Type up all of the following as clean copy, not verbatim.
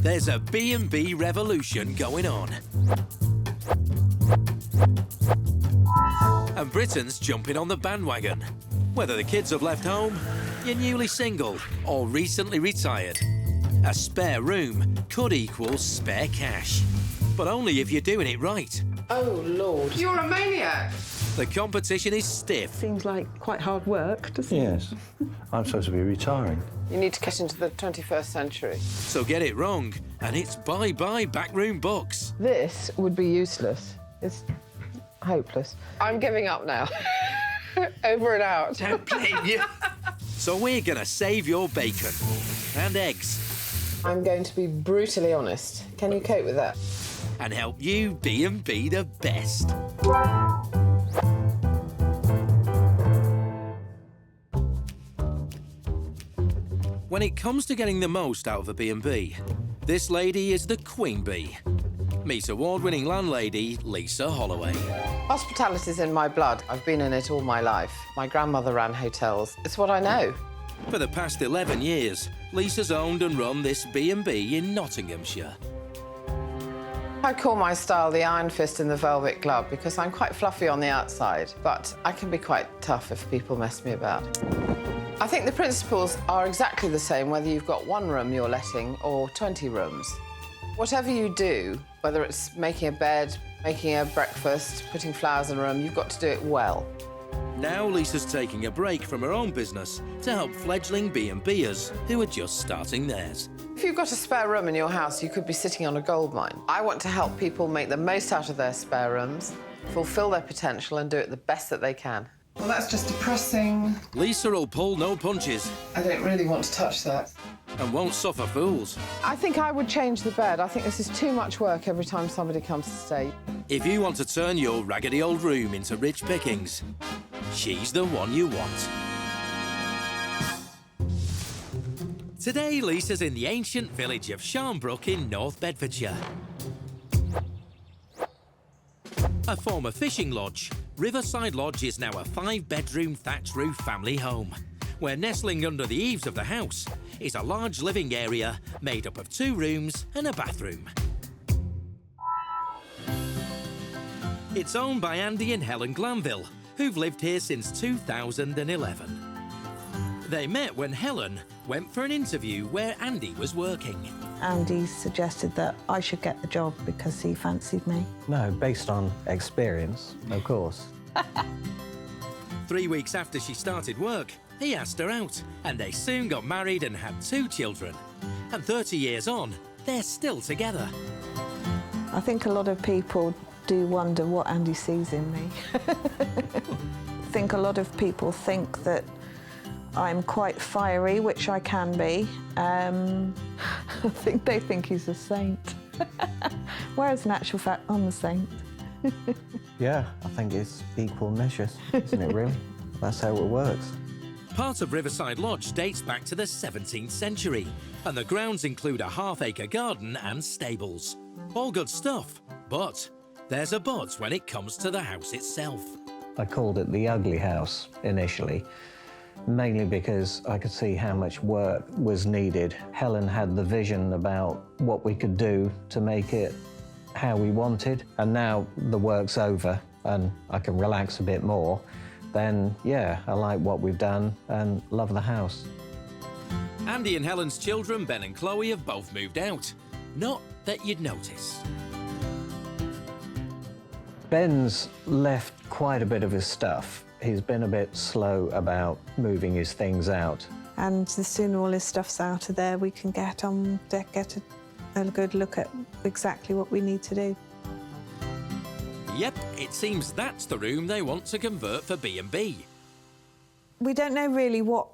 There's a B&B revolution going on. And Britain's jumping on the bandwagon. Whether the kids have left home, you're newly single or recently retired, a spare room could equal spare cash. But only if you're doing it right. Oh, Lord. You're a maniac. The competition is stiff. Seems like quite hard work, doesn't it? Yes. I'm supposed to be retiring. You need to get into the 21st century. So get it wrong, and it's bye-bye backroom books. This would be useless. It's hopeless. I'm giving up now. Over and out. Don't blame you. So we're going to save your bacon and eggs. I'm going to be brutally honest. Can you cope with that? And help you B&B the best. When it comes to getting the most out of a B&B, this lady is the queen bee. Meet award-winning landlady Lisa Holloway. Hospitality's in my blood. I've been in it all my life. My grandmother ran hotels. It's what I know. For the past 11 years, Lisa's owned and run this B&B in Nottinghamshire. I call my style the iron fist in the velvet glove because I'm quite fluffy on the outside, but I can be quite tough if people mess me about. I think the principles are exactly the same whether you've got one room you're letting or 20 rooms. Whatever you do, whether it's making a bed, making a breakfast, putting flowers in a room, you've got to do it well. Now Lisa's taking a break from her own business to help fledgling B&Bers who are just starting theirs. If you've got a spare room in your house, you could be sitting on a goldmine. I want to help people make the most out of their spare rooms, fulfil their potential and do it the best that they can. Well, that's just depressing. Lisa will pull no punches. I don't really want to touch that. And won't suffer fools. I think I would change the bed. I think this is too much work every time somebody comes to stay. If you want to turn your raggedy old room into rich pickings, she's the one you want. Today, Lisa's in the ancient village of Sharnbrook in North Bedfordshire. A former fishing lodge, Riverside Lodge is now a 5-bedroom thatched roof family home, where nestling under the eaves of the house is a large living area made up of 2 rooms and a bathroom. It's owned by Andy and Helen Glanville, who've lived here since 2011. They met when Helen went for an interview where Andy was working. Andy suggested that I should get the job because he fancied me. No, based on experience, of course. 3 weeks after she started work, he asked her out, and they soon got married and had 2 children. And 30 years on, they're still together. I think a lot of people do wonder what Andy sees in me. I think a lot of people think that I'm quite fiery, which I can be. I think they think he's a saint. Whereas in actual fact, I'm a saint. Yeah, I think it's equal measures, isn't it, really? That's how it works. Part of Riverside Lodge dates back to the 17th century, and the grounds include a half-acre garden and stables. All good stuff, but there's a but when it comes to the house itself. I called it the ugly house initially, mainly because I could see how much work was needed. Helen had the vision about what we could do to make it how we wanted, and now the work's over and I can relax a bit more, then yeah, I like what we've done and love the house. Andy and Helen's children, Ben and Chloe, have both moved out. Not that you'd notice. Ben's left quite a bit of his stuff. He's been a bit slow about moving his things out. And the sooner all his stuff's out of there, we can get on deck, get a good look at exactly what we need to do. Yep, it seems that's the room they want to convert for B&B. We don't know really what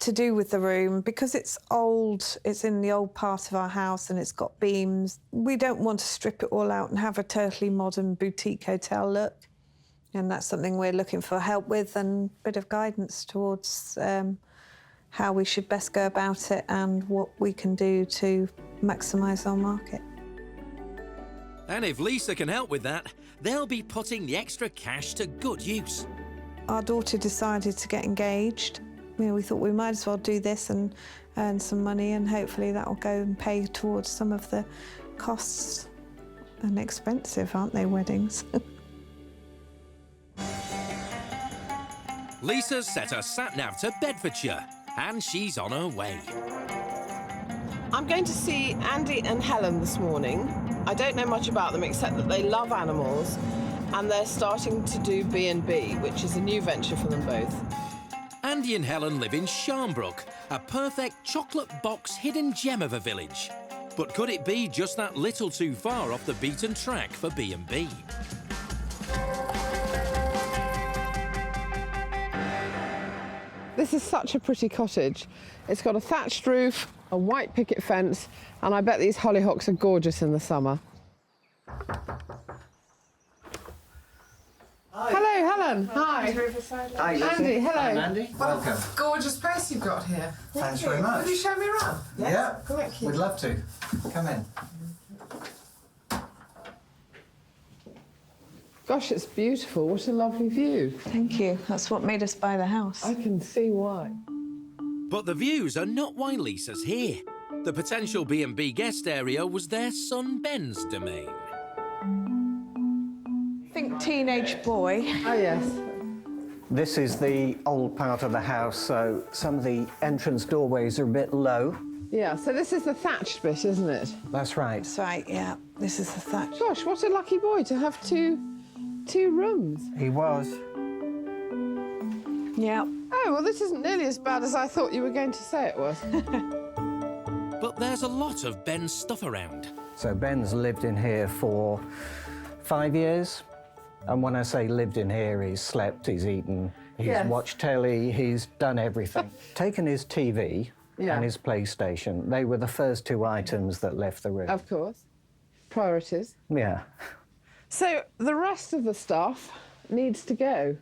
to do with the room because it's old, it's in the old part of our house and it's got beams. We don't want to strip it all out and have a totally modern boutique hotel look. And that's something we're looking for help with and a bit of guidance towards how we should best go about it and what we can do to maximise our market. And if Lisa can help with that, they'll be putting the extra cash to good use. Our daughter decided to get engaged we thought we might as well do this and earn some money, and hopefully that will go and pay towards some of the costs. And expensive, aren't they, weddings? Lisa's set her sat-nav to Bedfordshire, and she's on her way. I'm going to see Andy and Helen this morning. I don't know much about them except that they love animals, and they're starting to do B&B, which is a new venture for them both. Andy and Helen live in Sharnbrook, a perfect chocolate box hidden gem of a village. But could it be just that little too far off the beaten track for B&B? This is such a pretty cottage. It's got a thatched roof, a white picket fence, and I bet these hollyhocks are gorgeous in the summer. Hi. Hello, Helen. Hi. Riverside Lodge. Hi, Lisa. Andy, hello. I'm Andy. What Welcome. a gorgeous place you've got here. Thanks very much. Will you show me around? Yeah, Thank you. we'd love to. Come in. Gosh, it's beautiful. What a lovely view. Thank you. That's what made us buy the house. I can see why. But the views are not why Lisa's here. The potential B&B guest area was their son Ben's domain. Think teenage boy. Oh, yes. This is the old part of the house, so some of the entrance doorways are a bit low. Yeah, so this is the thatched bit, isn't it? That's right. That's right, yeah. This is the thatch. Gosh, what a lucky boy to have two rooms. He was. Yeah. Oh, well, this isn't nearly as bad as I thought you were going to say it was. But there's a lot of Ben's stuff around. So Ben's lived in here for 5 years. And when I say lived in here, he's slept, he's eaten, he's Yes. watched telly, he's done everything. Taken his TV Yeah. and his PlayStation. They were the first two items that left the room. Of course. Priorities. Yeah. So the rest of the stuff needs to go.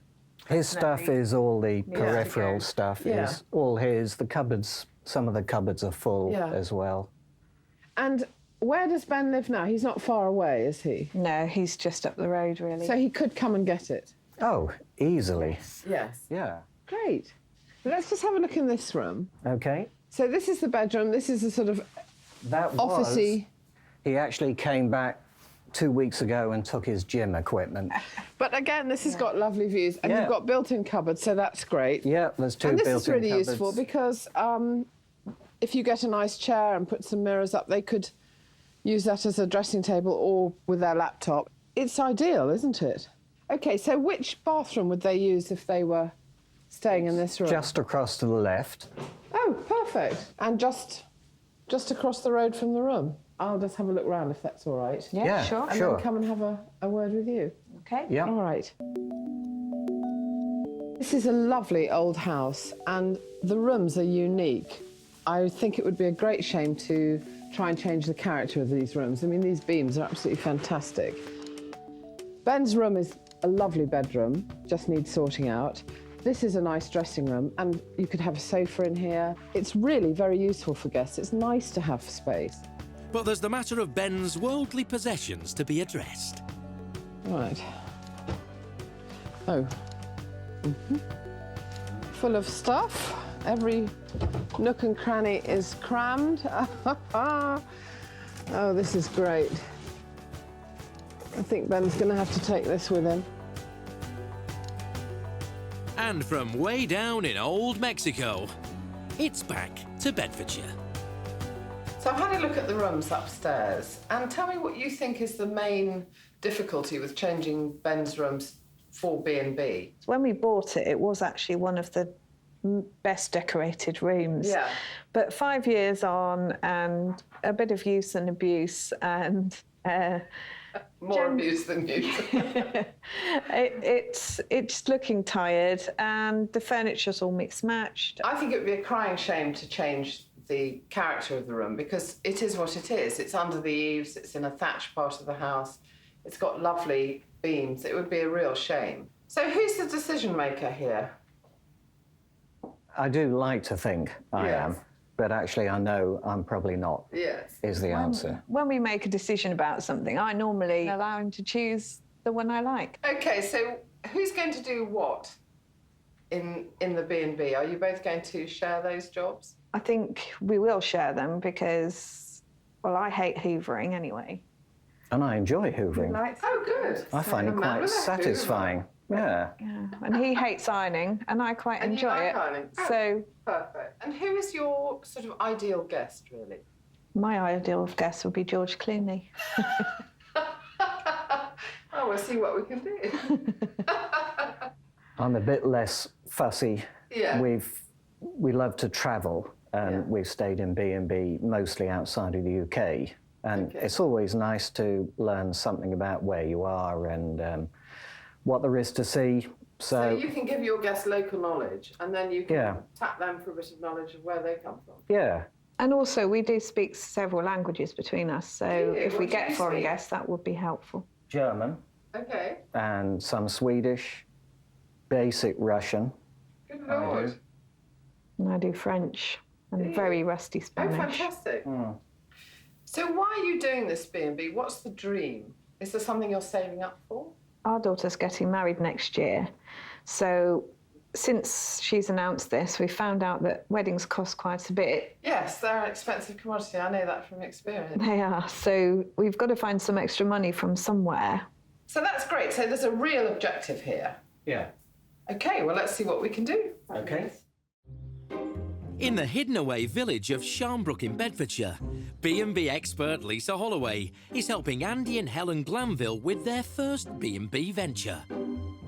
His stuff is all the peripheral stuff, Yeah. is all his. The cupboards, some of the cupboards are full Yeah. as well. And where does Ben live now? He's not far away, is he? No, he's just up the road, really. So he could come and get it. Oh, easily. Yes. Yeah. Great. Let's just have a look in this room. Okay. So this is the bedroom. This is a sort of That officey. He actually came back 2 weeks ago and took his gym equipment. But again, this has got lovely views, and Yeah. you've got built-in cupboards, so that's great. Yeah, there's two And this built-in is really cupboards. useful because if you get a nice chair and put some mirrors up, they could use that as a dressing table or with their laptop. It's ideal, isn't it? OK, so which bathroom would they use if they were staying in this room? Just across to the left. Oh, perfect. And just across the road from the room. I'll just have a look round if that's all right. yeah, sure. And then come and have a word with you. Okay. Yeah. All right. This is a lovely old house, and the rooms are unique. I think it would be a great shame to try and change the character of these rooms. I mean, these beams are absolutely fantastic. Ben's room is a lovely bedroom, just needs sorting out. This is a nice dressing room, and you could have a sofa in here. It's really very useful for guests. It's nice to have space. But there's the matter of Ben's worldly possessions to be addressed. Right. Oh. Full of stuff. Every nook and cranny is crammed. Oh, this is great. I think Ben's going to have to take this with him. And from way down in old Mexico, it's back to Bedfordshire. So I've had a look at the rooms upstairs, and tell me what you think is the main difficulty with changing Ben's rooms for B&B. When we bought it, it was actually one of the best decorated rooms. Yeah. But 5 years on, and a bit of use and abuse, and More abuse than use. it's looking tired, and the furniture's all mixed matched. I think it would be a crying shame to change the character of the room, because it is what it is. It's under the eaves, it's in a thatched part of the house, it's got lovely beams. It would be a real shame. So who's the decision maker here? I do like to think I Yes. am, but actually I know I'm probably not, Yes. is the answer. When we make a decision about something, I normally allow him to choose the one I like. OK, so who's going to do what? in the B&B? Are you both going to share those jobs? I think we will share them because, well, I hate hoovering anyway. And I enjoy hoovering. Oh, good. I find it quite satisfying. Yeah. Yeah, and he hates ironing, and I quite And you enjoy like it. ironing? Oh, So perfect. And who is your sort of ideal guest, really? my ideal guest would be George Clooney. Oh, we'll see what we can do. I'm a bit less fussy. Yeah. We love to travel, and we've stayed in B&B mostly outside of the UK. And it's always nice to learn something about where you are and what there is to see. So you can give your guests local knowledge, and then you can tap them for a bit of knowledge of where they come from. Yeah. And also, we do speak several languages between us, so if we get foreign speak? guests, that would be helpful. German. Okay. And some Swedish, basic Russian. Good Lord. And I do French and very rusty Oh, Spanish. fantastic. So why are you doing this B&B? What's the dream? Is there something you're saving up for? Our daughter's getting married next year, so since she's announced this, we found out that weddings cost quite a bit. Yes, they're an expensive commodity. I know that from experience. They are, so we've got to find some extra money from somewhere. So that's great. So there's a real objective here. Yeah. Okay, well, let's see what we can do. Okay. In the hidden-away village of Sharnbrook in Bedfordshire, B&B expert Lisa Holloway is helping Andy and Helen Glanville with their first B&B venture.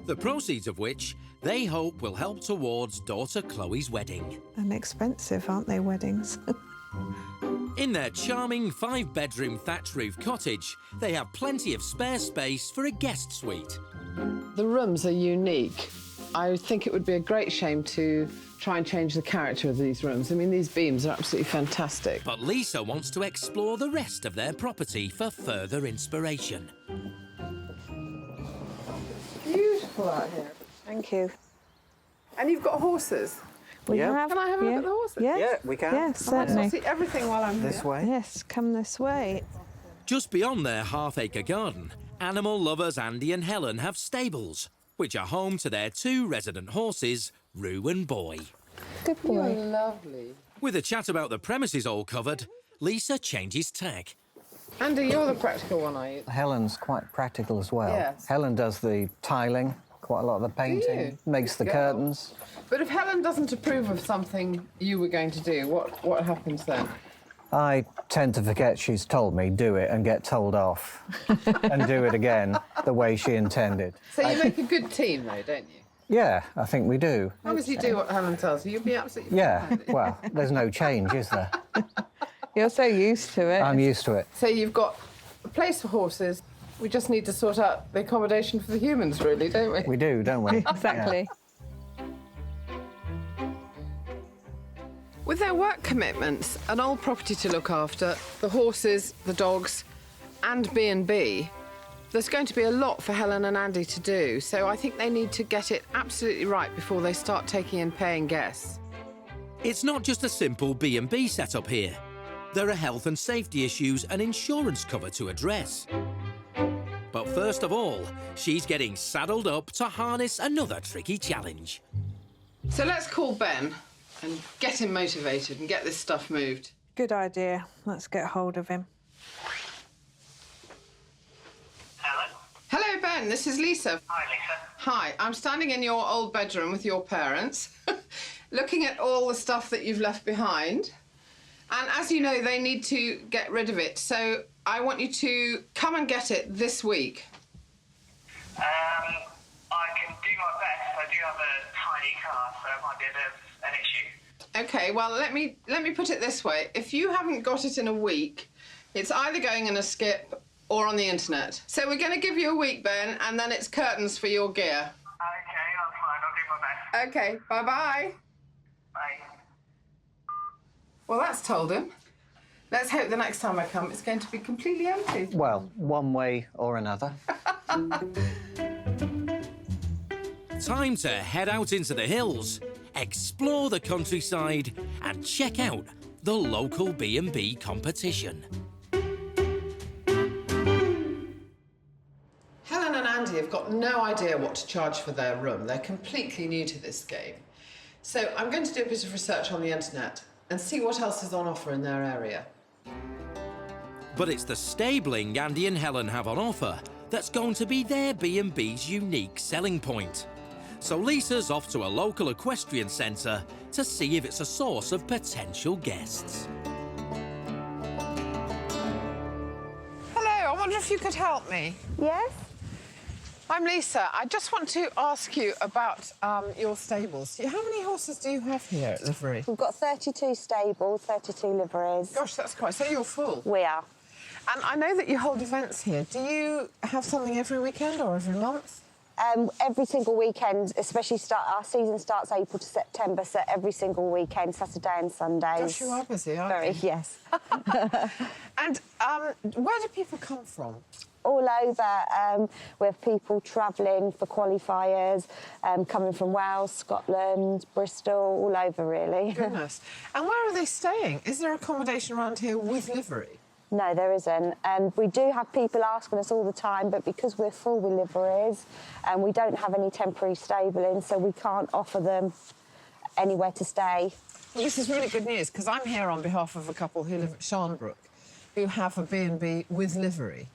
The proceeds of which they hope will help towards daughter Chloe's wedding. And expensive, aren't they, weddings? In their charming 5-bedroom thatch roof cottage, they have plenty of spare space for a guest suite. The rooms are unique. I think it would be a great shame to try and change the character of these rooms. I mean, these beams are absolutely fantastic. But Lisa wants to explore the rest of their property for further inspiration. Beautiful out here. Thank you. And you've got horses. We Yeah. have. Can I have a look at the horses? Yes. Yeah, we can. Yes, I'll certainly. see everything while I'm This here. way. Yes, come this way. Just beyond their half-acre garden, animal lovers Andy and Helen have stables, which are home to their 2 resident horses, Roo and Boy. Good You're boy. lovely. With a chat about the premises all covered, Lisa changes tack. Andy, you're the practical one, are you? Helen's quite practical as well. Yes. Helen does the tiling, quite a lot of the painting, makes the Good curtains. But if Helen doesn't approve of something you were going to do, what happens then? I tend to forget she's told me, do it, and get told off and do it again the way she intended. So you make a good team, though, don't you? Yeah, I think we do. As long as you do what Helen tells you, you'll be absolutely Yeah, fine. well, there's no change, is there? You're so used to it. I'm used to it. So you've got a place for horses. We just need to sort out the accommodation for the humans, really, don't we? We do, don't we? Exactly. With their work commitments, an old property to look after, the horses, the dogs, and B&B, there's going to be a lot for Helen and Andy to do, so I think they need to get it absolutely right before they start taking in paying guests. It's not just a simple B&B setup here. There are health and safety issues and insurance cover to address. But first of all, she's getting saddled up to harness another tricky challenge. So let's call Ben and get him motivated and get this stuff moved. Good idea. Let's get hold of him. Hello. Hello, Ben. This is Lisa. Hi, Lisa. Hi. I'm standing in your old bedroom with your parents, looking at all the stuff that you've left behind. And as you know, they need to get rid of it. So I want you to come and get it this week. I can do my best. I do have a tiny car, so it might be a bit of an issue. Okay, well, let me put it this way. If you haven't got it in a week, it's either going in a skip or on the internet. So we're going to give you a week, Ben, and then it's curtains for your gear. Okay, that's fine. I'll do my best. Okay, bye-bye. Bye. Well, that's told him. Let's hope the next time I come, it's going to be completely empty. Well, one way or another. Time to head out into the hills, explore the countryside, and check out the local B&B competition. Helen and Andy have got no idea what to charge for their room. They're completely new to this game. So I'm going to do a bit of research on the internet and see what else is on offer in their area. But it's the stabling Andy and Helen have on offer that's going to be their B&B's unique selling point. So Lisa's off to a local equestrian centre to see if it's a source of potential guests. Hello, I wonder if you could help me. Yes? I'm Lisa. I just want to ask you about your stables. How many horses do you have here at Livery? We've got 32 stables, 32 liveries. Gosh, that's quite... So you're full. We are. And I know that you hold events here. Do you have something every weekend or every month? Every single weekend, especially our season starts April to September, so every single weekend, Saturday and Sundays. Gosh, you are busy, aren't Very, you? yes. And where do people come from? All over. We have people travelling for qualifiers, coming from Wales, Scotland, Bristol, all over, really. Goodness. And where are they staying? Is there accommodation around here with livery? No, there isn't. And we do have people asking us all the time, but because we're full with liveries and we don't have any temporary stabling, so we can't offer them anywhere to stay. Well, this is really good news, because I'm here on behalf of a couple who live at Sharnbrook, who have a B&B with livery.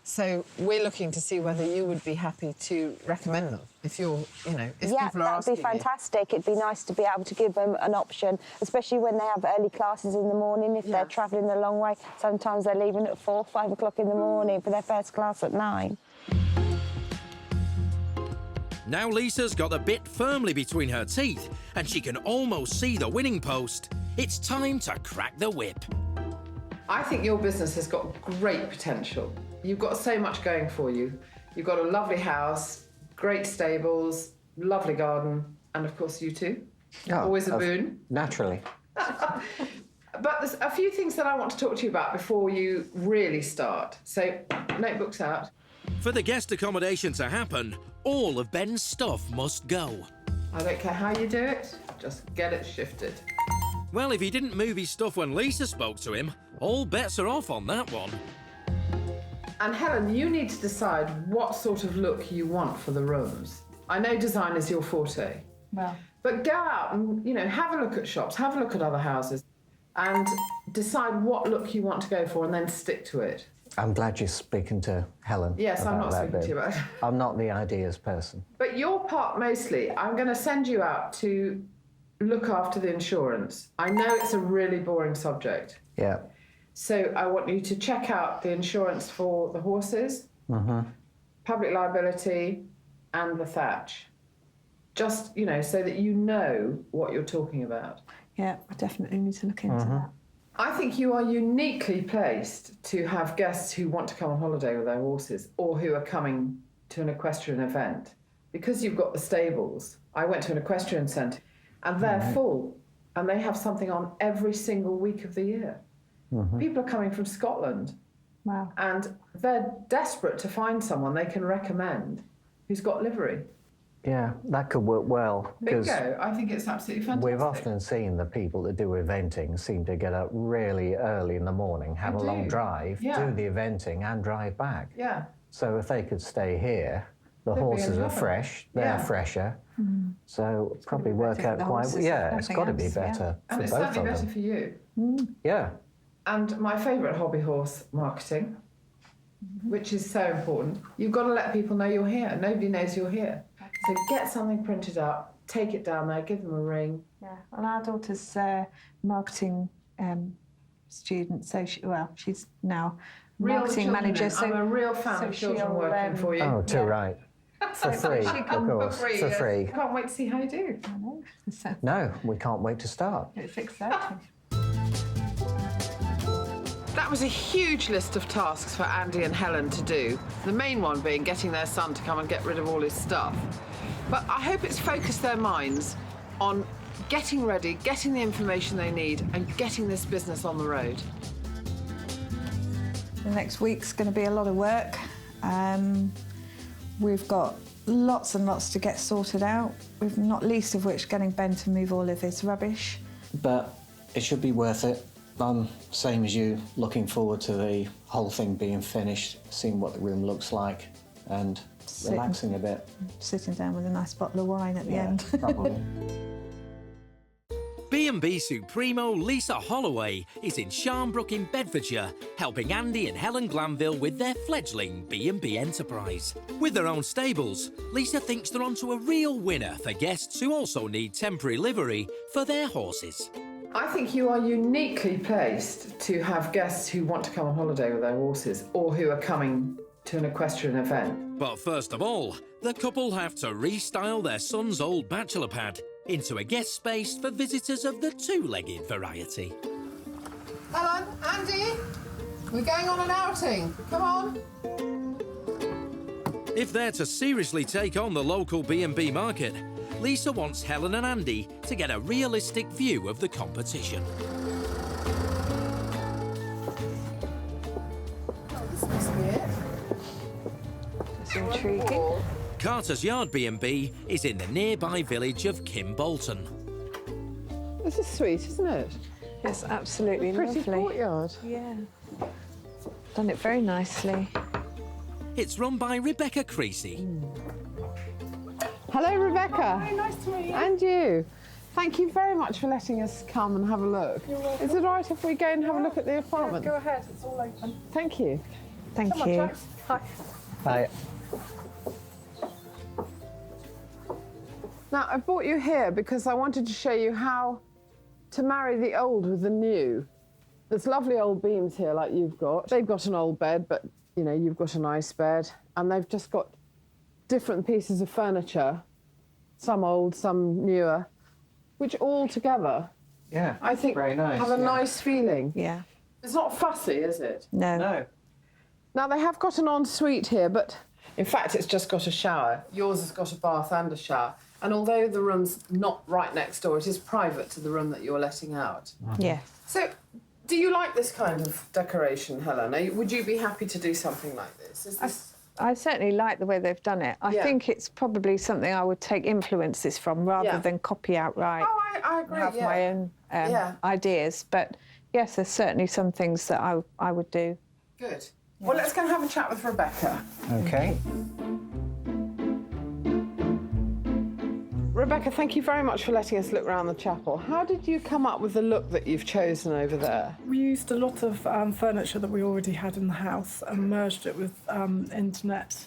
So we're looking to see whether you would be happy to recommend them if you're, if people are asking. Yeah, that'd be fantastic. It'd be nice to be able to give them an option, especially when they have early classes in the morning. If they're travelling a long way, sometimes they're leaving at 4, 5 o'clock in the morning for their first class at 9. Now Lisa's got the bit firmly between her teeth and she can almost see the winning post. It's time to crack the whip. I think your business has got great potential. You've got so much going for you. You've got a lovely house, great stables, lovely garden, and of course you too. Always a boon. Naturally. But there's a few things that I want to talk to you about before you really start. So, notebooks out. For the guest accommodation to happen, all of Ben's stuff must go. I don't care how you do it, just get it shifted. Well, if he didn't move his stuff when Lisa spoke to him, all bets are off on that one. And Helen, you need to decide what sort of look you want for the rooms. I know design is your forte. Well. But go out and, have a look at shops, have a look at other houses, and decide what look you want to go for and then stick to it. I'm glad you're speaking to Helen. Yes, I'm not speaking to you about it. I'm not the ideas person. But your part mostly, I'm going to send you out to look after the insurance. I know it's a really boring subject. Yeah. So I want you to check out the insurance for the horses, public liability, and the thatch. Just, so that you know what you're talking about. Yeah, I definitely need to look into that. I think you are uniquely placed to have guests who want to come on holiday with their horses or who are coming to an equestrian event. Because you've got the stables, I went to an equestrian centre and they're full and they have something on every single week of the year. People are coming from Scotland. Wow. And they're desperate to find someone they can recommend who's got livery. Yeah, that could work well. Bingo. I think it's absolutely fantastic. We've often seen the people that do eventing seem to get up really early in the morning, have a long drive, do the eventing and drive back. Yeah. So if they could stay here, the horses are fresh, they're fresher. So probably work out quite well. Yeah, it's got to be better for and it's both certainly of better them. for you. Yeah. And my favourite hobby horse, marketing, which is so important. You've got to let people know you're here. Nobody knows you're here. So get something printed up, take it down there, give them a ring. Yeah, well, our daughter's marketing student, so she's now marketing manager. So I'm a real fan of children working for you. Oh, too right. For free, of course, for free. I can't wait to see how you do. I know. So No, we can't wait to start. it's exciting. That was a huge list of tasks for Andy and Helen to do, the main one being getting their son to come and get rid of all his stuff. But I hope it's focused their minds on getting ready, getting the information they need, and getting this business on the road. The next week's going to be a lot of work. We've got lots and lots to get sorted out, with not least of which getting Ben to move all of his rubbish. But it should be worth it. I'm same as you, looking forward to the whole thing being finished, seeing what the room looks like, and relaxing a bit. Sitting down with a nice bottle of wine at the end. Probably. B&B Supremo Lisa Holloway is in Sharnbrook in Bedfordshire, helping Andy and Helen Glanville with their fledgling B&B enterprise. With their own stables, Lisa thinks they're onto a real winner for guests who also need temporary livery for their horses. I think you are uniquely placed to have guests who want to come on holiday with their horses or who are coming to an equestrian event. But first of all, the couple have to restyle their son's old bachelor pad into a guest space for visitors of the two-legged variety. Helen, Andy, we're going on an outing. Come on. If they're to seriously take on the local B&B market, Lisa wants Helen and Andy to get a realistic view of the competition. Oh, this must be it. It's intriguing. Carter's Yard B&B is in the nearby village of Kimbolton. This is sweet, isn't it? It's absolutely Pretty lovely. courtyard. Yeah. Done it very nicely. It's run by Rebecca Creasy. Hello, Rebecca. Hi, nice to meet you. And you. Thank you very much for letting us come and have a look. You're welcome. Is it all right if we go and have a look at the apartment? Go ahead, it's all open. Thank you. Thank Come on, you. Jax. Hi. Hi. Now, I brought you here because I wanted to show you how to marry the old with the new. There's lovely old beams here like you've got. They've got an old bed, but, you know, you've got a nice bed. And they've just got different pieces of furniture, some old, some newer, which all together, Yeah, I think, very nice. have a nice feeling. Yeah. It's not fussy, is it? No. No. Now, they have got an ensuite here, but in fact, it's just got a shower. Yours has got a bath and a shower. And although the room's not right next door, it is private to the room that you're letting out. Yeah. So, do you like this kind of decoration, Helen? Would you be happy to do something like this? Is this... I certainly like the way they've done it. I Yeah. think it's probably something I would take influences from rather Yeah. than copy outright. Oh, I agree, I have yeah. my own Yeah. ideas. But yes, there's certainly some things that I would do. Good. Well, let's go and have a chat with Rebecca. Okay. Rebecca, thank you very much for letting us look around the chapel. How did you come up with the look that you've chosen over there? We used a lot of furniture that we already had in the house and merged it with internet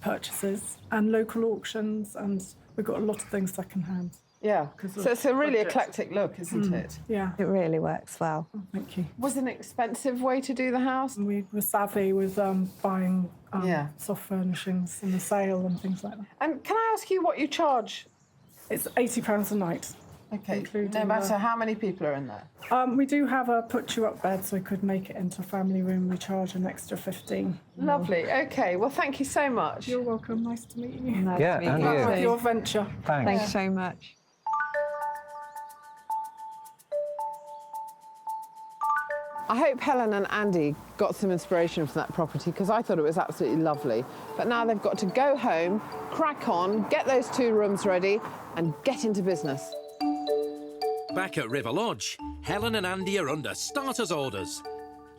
purchases and local auctions, and we've got a lot of things second-hand. Yeah, Because of so it's a really budget. eclectic look, isn't it? Yeah, It really works well. thank you. Was it an expensive way to do the house? And we were savvy with buying Yeah. soft furnishings in the sale and things like that. And can I ask you what you charge? It's £80 a night. Okay, Including no matter the- how many people are in there. We do have a put-you-up bed, so we could make it into a family room. We charge an extra 15. Lovely. Okay, well, thank you so much. You're welcome. Nice to meet you. Nice Yeah, to meet and you. you. With your venture. Thanks. Thank you so much. I hope Helen and Andy got some inspiration from that property because I thought it was absolutely lovely. But now they've got to go home, crack on, get those 2 rooms ready and get into business. Back at River Lodge, Helen and Andy are under starters orders.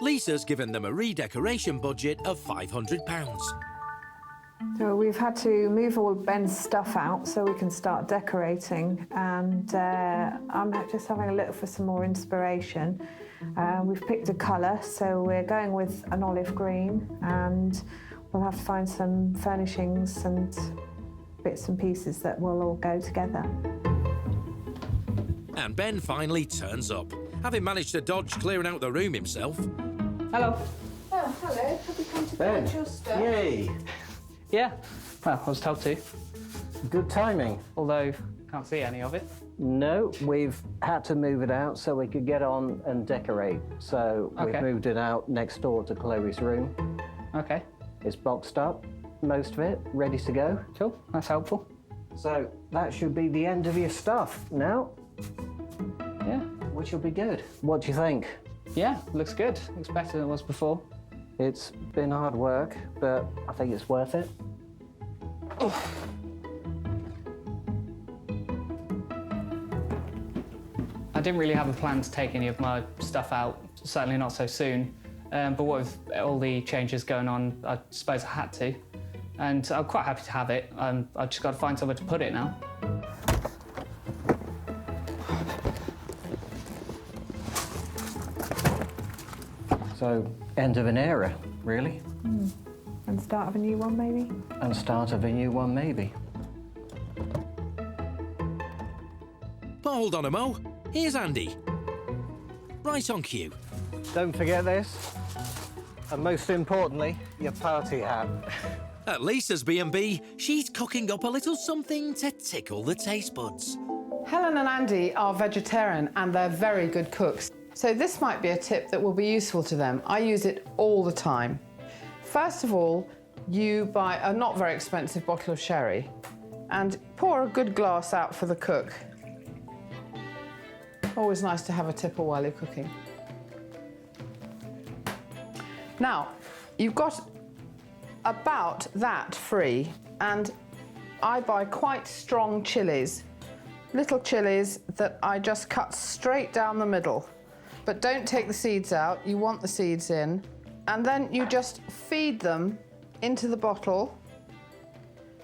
Lisa's given them a redecoration budget of £500. So we've had to move all Ben's stuff out so we can start decorating, and I'm just having a look for some more inspiration. We've picked a colour, so we're going with an olive green, and we'll have to find some furnishings and bits and pieces that will all go together. And Ben finally turns up, having managed to dodge clearing out the room himself. Hello. Oh, hello. Have you come to Ben. your stuff? Yay. Yeah. Well, I was told to, Good timing. although can't see any of it. No, we've had to move it out so we could get on and decorate. So we've Okay. moved it out next door to Chloe's room. Okay. It's boxed up, most of it, ready to go. Cool. That's helpful. So that should be the end of your stuff now, Yeah. which will be good. What do you think? Yeah. Looks good. Looks better than it was before. It's been hard work, but I think it's worth it. I didn't really have a plan to take any of my stuff out. Certainly not so soon. But with all the changes going on, I suppose I had to. and I'm quite happy to have it. I've just got to find somewhere to put it now. So, end of an era, really. And start of a new one, maybe? And start of a new one, maybe. But hold on a mo, here's Andy. Right on cue. Don't forget this. And most importantly, your party hat. At Lisa's B&B, she's cooking up a little something to tickle the taste buds. Helen and Andy are vegetarian and they're very good cooks. So this might be a tip that will be useful to them. I use it all the time. First of all, you buy a not very expensive bottle of sherry and pour a good glass out for the cook. Always nice to have a tipple while you're cooking. Now, you've got about that free, and I buy quite strong chilies, little chilies that I just cut straight down the middle. But don't take the seeds out, you want the seeds in, and then you just feed them into the bottle,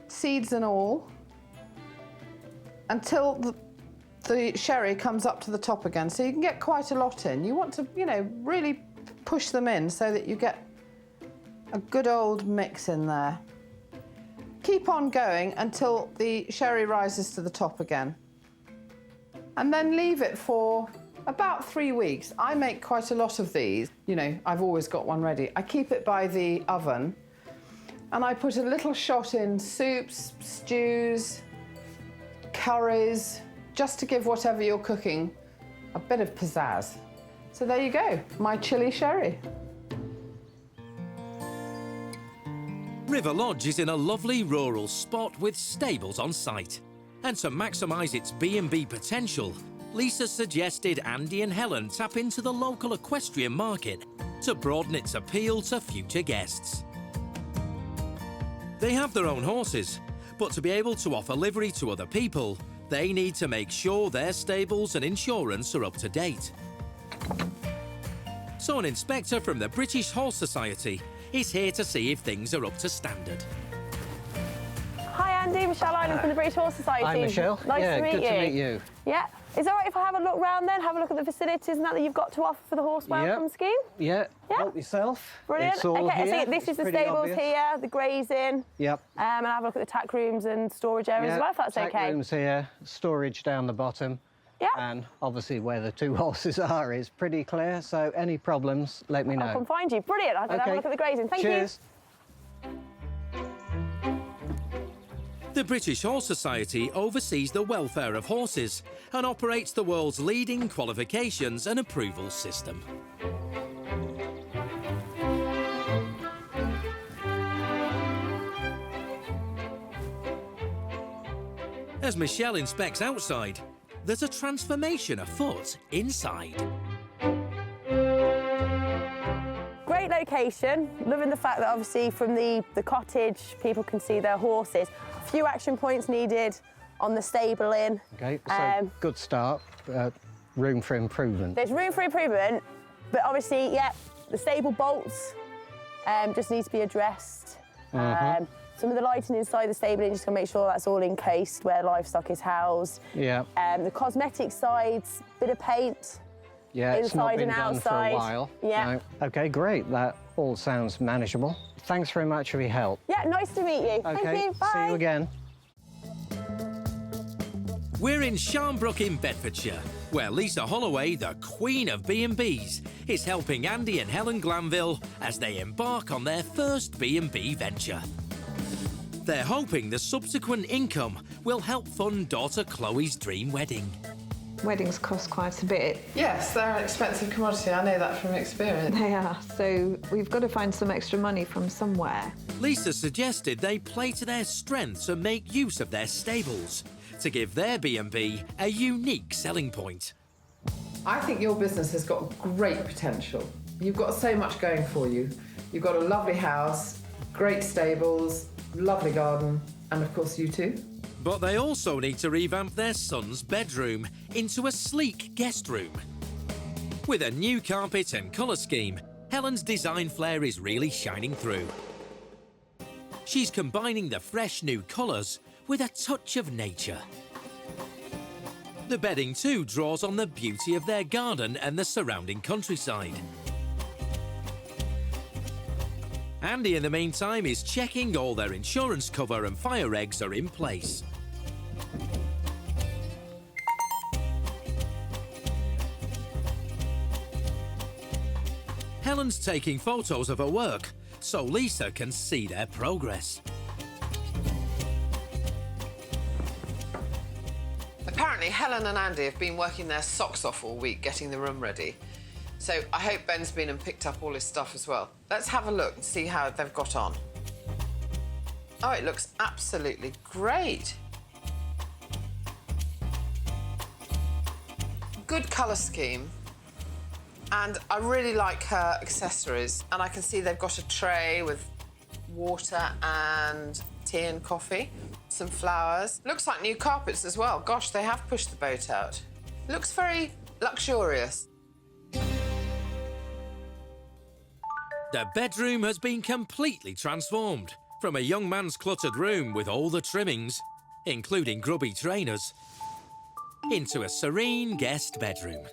seeds and all, until the sherry comes up to the top again, so you can get quite a lot in. You want to, you know, really push them in so that you get a good old mix in there. Keep on going until the sherry rises to the top again. And then leave it for about 3 weeks. I make quite a lot of these. You know, I've always got one ready. I keep it by the oven and I put a little shot in soups, stews, curries, just to give whatever you're cooking a bit of pizzazz. So there you go, my chilli sherry. River Lodge is in a lovely rural spot with stables on site. And to maximise its B&B potential, Lisa suggested Andy and Helen tap into the local equestrian market to broaden its appeal to future guests. They have their own horses, but to be able to offer livery to other people, they need to make sure their stables and insurance are up to date. So an inspector from the British Horse Society is here to see if things are up to standard. Hi Andy, Michelle Island from the British Horse Society. Hi, Michelle. Nice to meet you. Good to meet you. Yeah. Is it all right if I have a look round then, have a look at the facilities and that you've got to offer for the horse welcome scheme? Yeah. Yeah. Help yourself. Brilliant. It's all okay, here. so this is the pretty stables obvious. here, the grazing. Yep. And have a look at the tack rooms and storage areas as well, if that's tack okay. rooms here, storage down the bottom. Yeah. And obviously where the two horses are is pretty clear, so any problems, let me know. I'll come find you. Brilliant. I'll go have a look at the grazing. Thank Cheers. The British Horse Society oversees the welfare of horses and operates the world's leading qualifications and approval system. As Michelle inspects outside, there's a transformation afoot inside. Great location. Loving the fact that obviously from the cottage, people can see their horses. A few action points needed on the stabling. Okay, so good start. Room for improvement. There's room for improvement, but obviously, yeah, the stable bolts just need to be addressed. Some of the lighting inside the stable, just to make sure that's all encased where livestock is housed. Yeah. The cosmetic sides, bit of paint. Yeah, it's not inside been and done outside. for a while. Yeah. No. Okay, great. That all sounds manageable. Thanks very much for your help. Yeah, nice to meet you. Okay, Thank you. Bye. see you again. We're in Sharnbrook in Bedfordshire, where Lisa Holloway, the queen of B&Bs, is helping Andy and Helen Glanville as they embark on their first B&B venture. They're hoping the subsequent income will help fund daughter Chloe's dream wedding. Weddings cost quite a bit. Yes, they're an expensive commodity. I know that from experience. They are, so we've got to find some extra money from somewhere. Lisa suggested they play to their strengths and make use of their stables to give their B&B a unique selling point. I think your business has got great potential. You've got so much going for you. You've got a lovely house, great stables, lovely garden, and of course you too. But they also need to revamp their son's bedroom into a sleek guest room. With a new carpet and colour scheme, Helen's design flair is really shining through. She's combining the fresh new colours with a touch of nature. The bedding too draws on the beauty of their garden and the surrounding countryside. Andy, in the meantime, is checking all their insurance cover and fire regs are in place. Helen's taking photos of her work so Lisa can see their progress. Apparently, Helen and Andy have been working their socks off all week getting the room ready. So I hope Ben's been and picked up all his stuff as well. Let's have a look and see how they've got on. Oh, it looks absolutely great. Good colour scheme. And I really like her accessories. And I can see they've got a tray with water and tea and coffee, some flowers. Looks like new carpets as well. Gosh, they have pushed the boat out. Looks very luxurious. The bedroom has been completely transformed from a young man's cluttered room with all the trimmings, including grubby trainers, into a serene guest bedroom.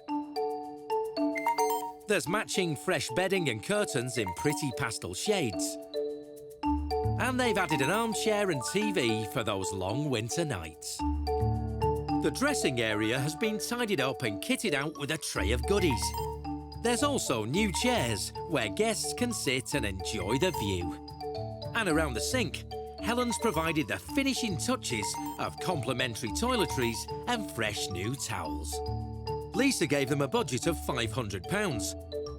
There's matching fresh bedding and curtains in pretty pastel shades. And they've added an armchair and TV for those long winter nights. The dressing area has been tidied up and kitted out with a tray of goodies. There's also new chairs where guests can sit and enjoy the view. And around the sink, Helen's provided the finishing touches of complimentary toiletries and fresh new towels. Lisa gave them a budget of £500,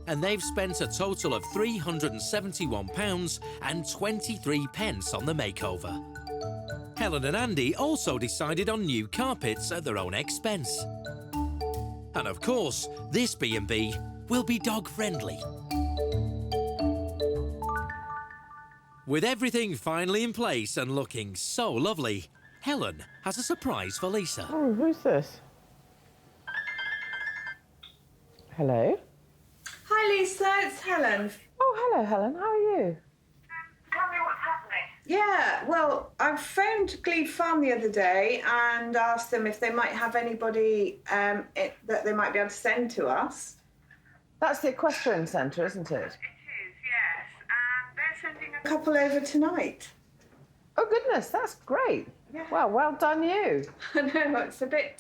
and they've spent a total of £371.23 on the makeover. Helen and Andy also decided on new carpets at their own expense. And of course, this B&B will be dog-friendly. With everything finally in place and looking so lovely, Helen has a surprise for Lisa. Oh, who's this? Hello? Hi, Lisa. It's Helen. Oh, hello, Helen. How are you? Tell me what's happening. Yeah, well, I phoned Glebe Farm the other day and asked them if they might have anybody that they might be able to send to us. That's the Equestrian Centre, isn't it? It is, yes. They're sending a Couple over tonight. Oh, goodness, that's great. Yeah. Well done you. I know, it's a bit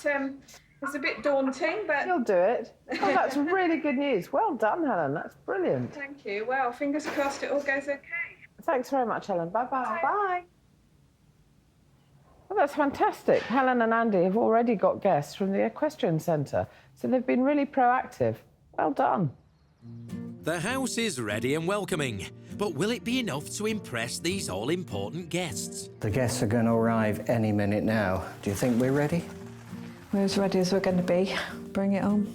daunting, but... You'll do it. Oh, that's really good news. Well done, Helen. That's brilliant. Thank you. Well, fingers crossed it all goes okay. Thanks very much, Helen. Bye-bye. Bye. Well, that's fantastic. Helen and Andy have already got guests from the Equestrian Centre, so they've been really proactive. Well done. The house is ready and welcoming, but will it be enough to impress these all-important guests? The guests are going to arrive any minute now. Do you think we're ready? We're as ready as we're going to be. Bring it on.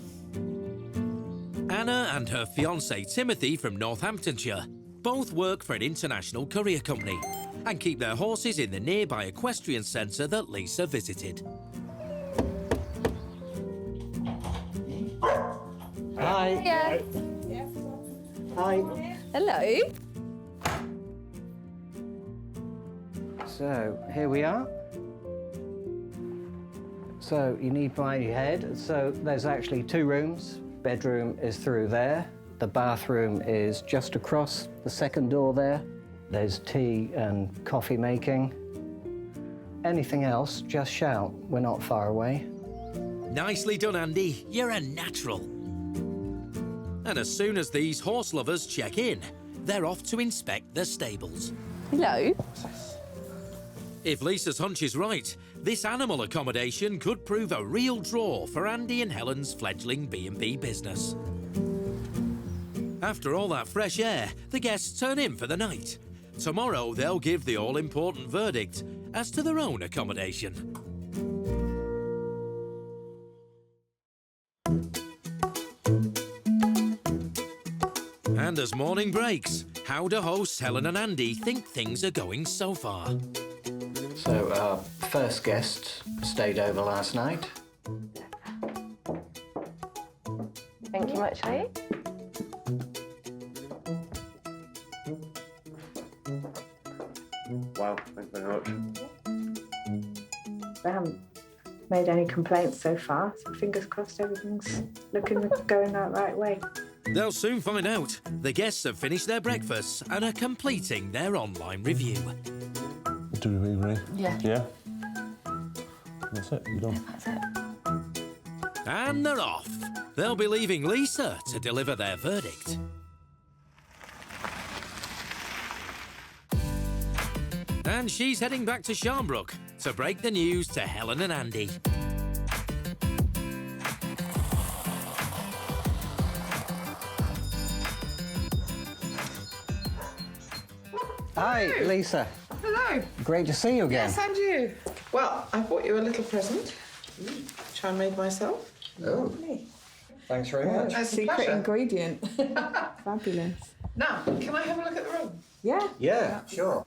Anna and her fiancé Timothy from Northamptonshire both work for an international courier company and keep their horses in the nearby equestrian centre that Lisa visited. Hi. Yeah. Hi. Hello. So, here we are. So, you need my head. So, there's actually two rooms. Bedroom is through there. The bathroom is just across the second door there. There's tea and coffee making. Anything else, just shout. We're not far away. Nicely done, Andy. You're a natural. And as soon as these horse lovers check in, they're off to inspect the stables. Hello. If Lisa's hunch is right, this animal accommodation could prove a real draw for Andy and Helen's fledgling B&B business. After all that fresh air, the guests turn in for the night. Tomorrow, they'll give the all-important verdict as to their own accommodation. And as morning breaks, how do hosts Helen and Andy think things are going so far? So, our first guest stayed over last night. Thank you much, Lee. Wow, thanks very much. They haven't made any complaints so far, so fingers crossed everything's going that right way. They'll soon find out. The guests have finished their breakfasts and are completing their online review. Do we agree? Yeah. Yeah? That's it, you're done. That's it. And they're off. They'll be leaving Lisa to deliver their verdict. And she's heading back to Sharnbrook to break the news to Helen and Andy. Hi, Lisa. Hello. Great to see you again. Yes, and you. Well, I bought you a little present, which I made myself. Oh, thanks very much. That's a Secret pleasure. ingredient. Fabulous. Now, can I have a look at the room? Yeah. Yeah, sure.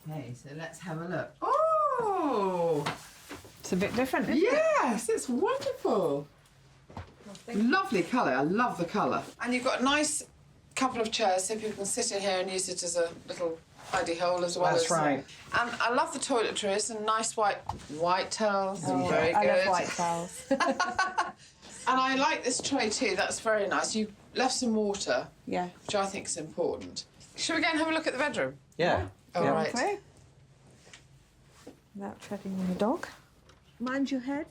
Okay, so let's have a look. Oh! It's a bit different, isn't it? Yes, it's wonderful. Lovely colour. I love the colour. And you've got a nice couple of chairs so people can sit in here and use it as a little hidey hole as well. That's right. And I love the toiletries and nice white towels. Very I good. love white towels. And I like this tray too. That's very nice. You left some water, Yeah. which I think is important. Shall we go and have a look at the bedroom? Yeah. All Yeah. right. Okay. Without treading on the dog. Mind your head.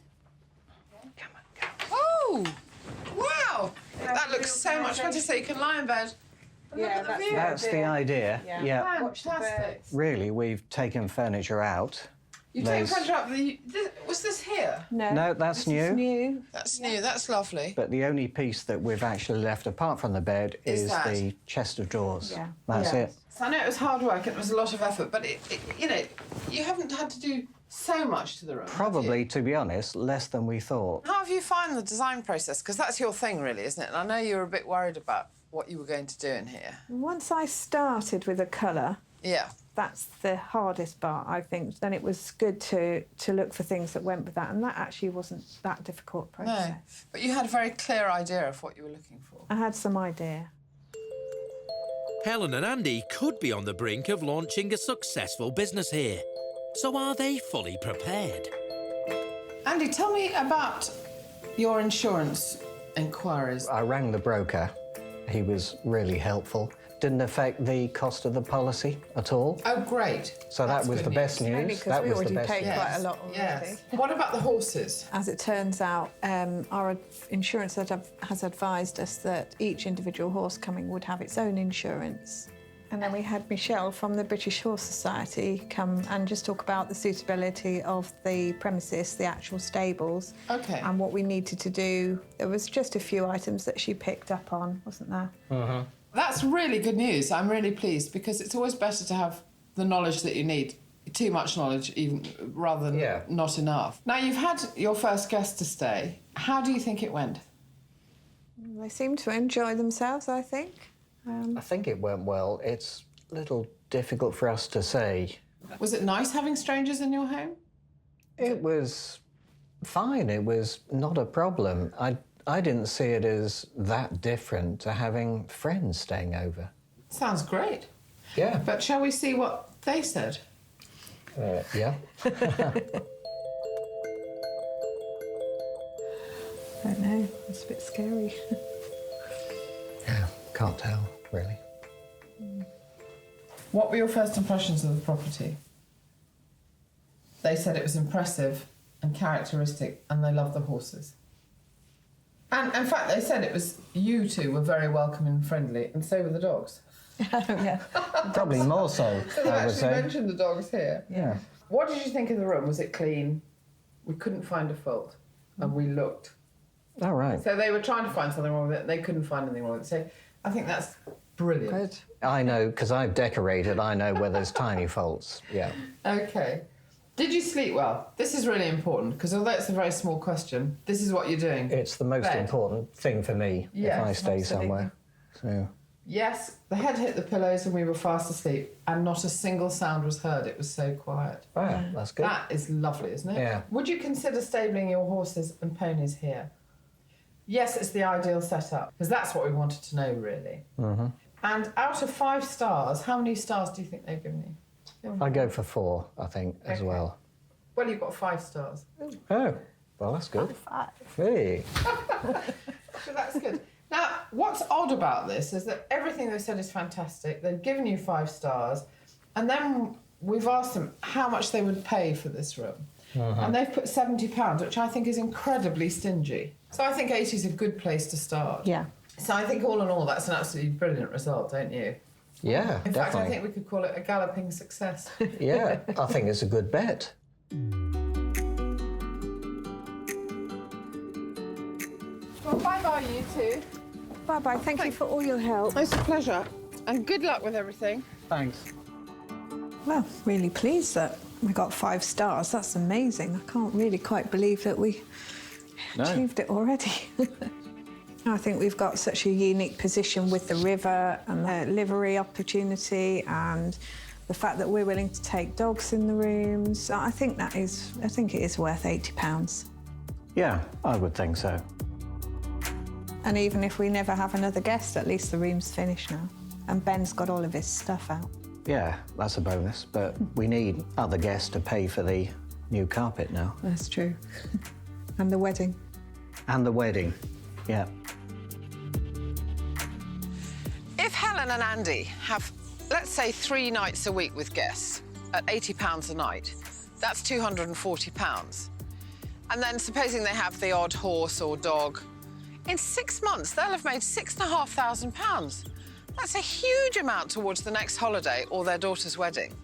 Oh! Wow! That looks so much better so you can lie in bed. And look Yeah, at the that's view. That's the idea. Yeah. Watch the Fantastic. Really, we've taken furniture out. You take There's- furniture up. Was this here? No, that's This new. is new. That's new. That's lovely. But the only piece that we've actually left apart from the bed Is is that? the chest of drawers. Yeah. That's Yeah. it. So I know it was hard work and it was a lot of effort, but you haven't had to do so much to the room. have you? Probably, to be honest, less than we thought. How have you found the design process? Because that's your thing, really, isn't it? And I know you were a bit worried about what you were going to do in here. Once I started with a colour, Yeah. that's the hardest part, I think. Then it was good to look for things that went with that, and that actually wasn't that difficult process. No. But you had a very clear idea of what you were looking for. I had some idea. Helen and Andy could be on the brink of launching a successful business here. So are they fully prepared? Andy, tell me about your insurance inquiries. I rang the broker. He was really helpful. Didn't affect the cost of the policy at all. Oh, great. So That's that was good the best Maybe news. because That we was the already best paid news. quite a lot already. Yes. What about the horses? As it turns out, our insurance has advised us that each individual horse coming would have its own insurance. And then we had Michelle from the British Horse Society come and just talk about the suitability of the premises, the actual stables, Okay. and what we needed to do. There was just a few items that she picked up on, wasn't there? That's really good news. I'm really pleased because it's always better to have the knowledge that you need. Too much knowledge, even rather than not enough. Now, you've had your first guest to stay. How do you think it went? They seemed to enjoy themselves, I think. I think it went well. It's a little difficult for us to say. Was it nice having strangers in your home? It was fine. It was not a problem. I didn't see it as that different to having friends staying over. Sounds great. Yeah. But shall we see what they said? Yeah. I don't know, it's a bit scary. Yeah, can't tell, really. What were your first impressions of the property? They said it was impressive and characteristic and they loved the horses. And in fact, they said it was you two were very welcoming and friendly, and so were the dogs. Yeah. Probably more so, So they I would actually say. mentioned the dogs here. Yeah. What did you think of the room? Was it clean? We couldn't find a fault, and we looked. All right. So they were trying to find something wrong with it, and they couldn't find anything wrong with it. So I think that's brilliant. Good. I know, because I've decorated, I know where there's tiny faults. Yeah. Okay. Did you sleep well? This is really important, because although it's a very small question, this is what you're doing. It's the most Bed. important thing for me Yes, if I stay absolutely. somewhere. So, Yes, the head hit the pillows and we were fast asleep, and not a single sound was heard. It was so quiet. wow, that's good. That is lovely, isn't it? Yeah. Would you consider stabling your horses and ponies here? Yes, it's the ideal setup, because that's what we wanted to know, really. Mm-hmm. And out of 5 stars, how many stars do you think they've given you? I'd go for 4, I think, as well. Well, you've got 5 stars. Oh, well, that's good. 5. Hey. So that's good. Now, what's odd about this is that everything they've said is fantastic. They've given you 5 stars, and then we've asked them how much they would pay for this room. And they've put £70, which I think is incredibly stingy. So I think 80 is a good place to start. Yeah. So I think all in all, that's an absolutely brilliant result, don't you? Yeah, In definitely. fact, I think we could call it a galloping success. Yeah, I think it's a good bet. Well, bye-bye, you two. Bye-bye. Thank you for all your help. It's a pleasure. And good luck with everything. Thanks. Well, really pleased that we got 5 stars. That's amazing. I can't really quite believe that we achieved it already. I think we've got such a unique position with the river and the livery opportunity and the fact that we're willing to take dogs in the rooms. I think it is worth £80. Yeah, I would think so. And even if we never have another guest, at least the room's finished now. And Ben's got all of his stuff out. Yeah, that's a bonus, but we need other guests to pay for the new carpet now. That's true. And the wedding. And the wedding, yeah. If Helen and Andy have, let's say, 3 nights a week with guests at £80 a night, that's £240. And then supposing they have the odd horse or dog, in 6 months, they'll have made £6,500. That's a huge amount towards the next holiday or their daughter's wedding.